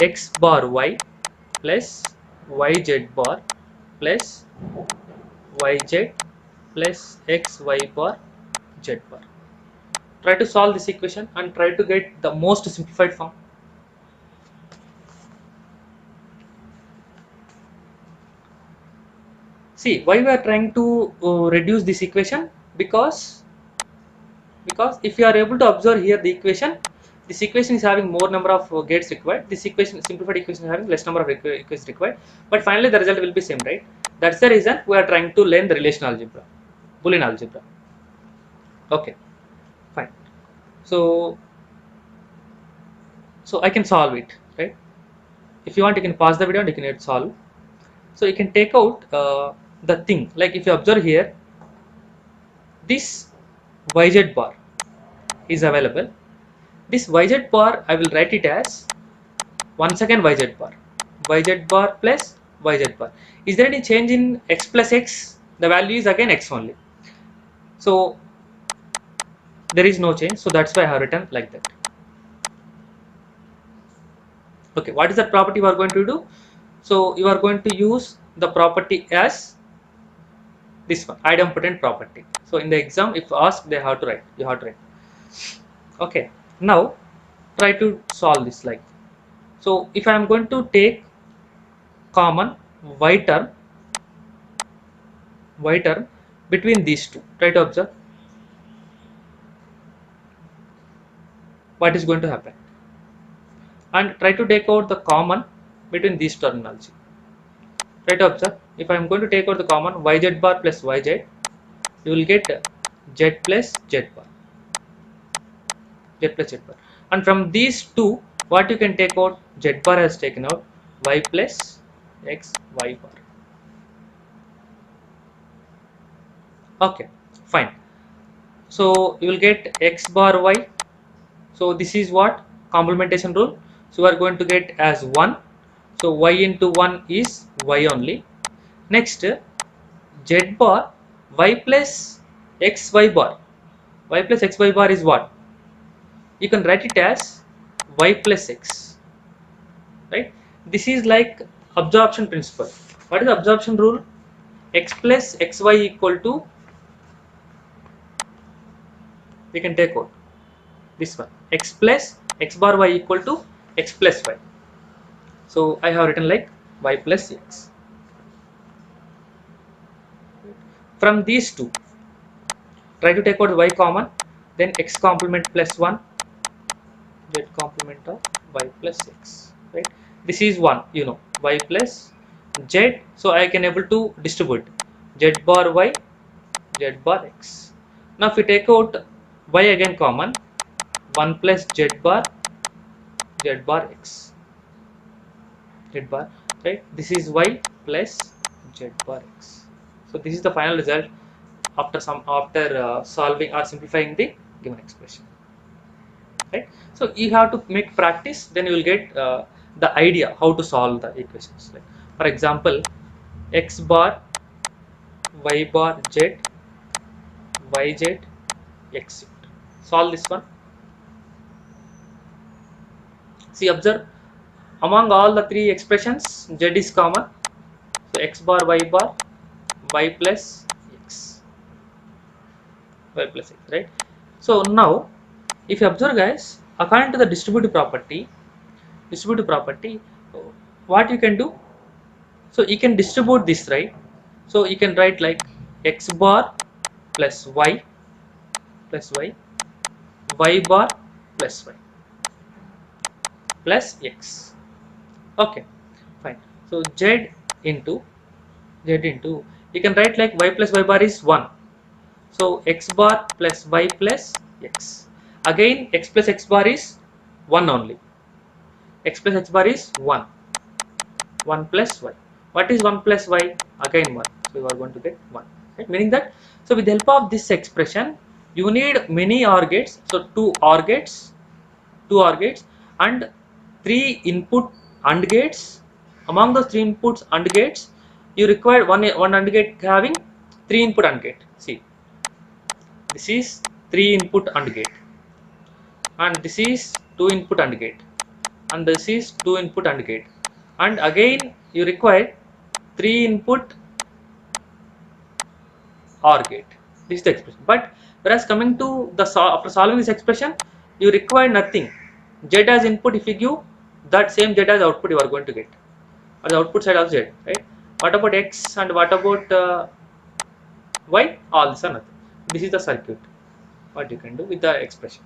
x bar y plus yz bar plus yz plus xy bar z bar. Try to solve this equation and try to get the most simplified form. See, why we are trying to reduce this equation? Because if you are able to observe here the equation, this equation is having more number of gates required. This equation, simplified equation, is having less number of equations required. But finally, the result will be same, right? That's the reason we are trying to learn the relational algebra, Boolean algebra. Okay, fine. So I can solve it, right? If you want, you can pause the video and you can hit solve. So you can take out the thing. Like if you observe here, this yz bar is available. This yz bar, I will write it as once again yz bar plus yz bar. Is there any change in x plus x? The value is again x only. So there is no change. So that's why I have written like that. Okay, what is that property we are going to do? So you are going to use the property as this one, idempotent property. So in the exam, if asked, they have to write. You have to write. Okay. Now try to solve this like. So if I am going to take common y term between these two, try to observe what is going to happen, and try to take out the common between these terminology. Try to observe. If I am going to take out the common yz bar plus yz, you will get z plus z bar, and from these two, what you can take out, z bar has taken out, y plus x y bar. Okay, fine. So you will get x bar y. So this is what complementation rule. So we are going to get as 1. So y into 1 is y only. Next, z bar y plus xy bar. Y plus xy bar is what? You can write it as y plus x. Right? This is like absorption principle. What is the absorption rule? X plus xy equal to, we can take out this one, x plus x bar y equal to x plus y. So I have written like y plus x. From these two, try to take out y common, then x complement plus 1, z complement of y plus x. Right? This is 1, you know, y plus z. So I can able to distribute z bar y, z bar x. Now if we take out y again common, 1 plus z bar x, z bar, right? This is y plus z bar x. So this is the final result after solving or simplifying the given expression, right? So you have to make practice, then you will get the idea how to solve the equations. Like for example, x bar y bar z yz x. Solve this one. See, observe, among all the three expressions, z is common. So x bar y plus x, right? So now if you observe guys, according to the distributive property, what you can do, so you can distribute this, right? So you can write like x bar plus y bar plus y plus x. Okay, fine. So z into you can write like y plus y bar is 1. So x bar plus y plus x. Again x plus x bar is 1 only. X plus x bar is 1. 1 plus y. What is 1 plus y? Again 1. So you are going to get 1. Right? Meaning that, so with the help of this expression, you need many OR gates. So two OR gates and 3 input AND gates. Among those 3 inputs AND gates, you require one AND gate having 3 input AND gate. See, this is 3 input AND gate, and this is 2 input AND gate. and this is 2 input AND gate, and again you require 3 input OR gate. This is the expression. But whereas coming to the after solving this expression, you require nothing. Z as input, if you give that same Z as output, you are going to get, or the output side of Z, right? What about X and what about Y? All this or nothing. This is the circuit. What you can do with the expression.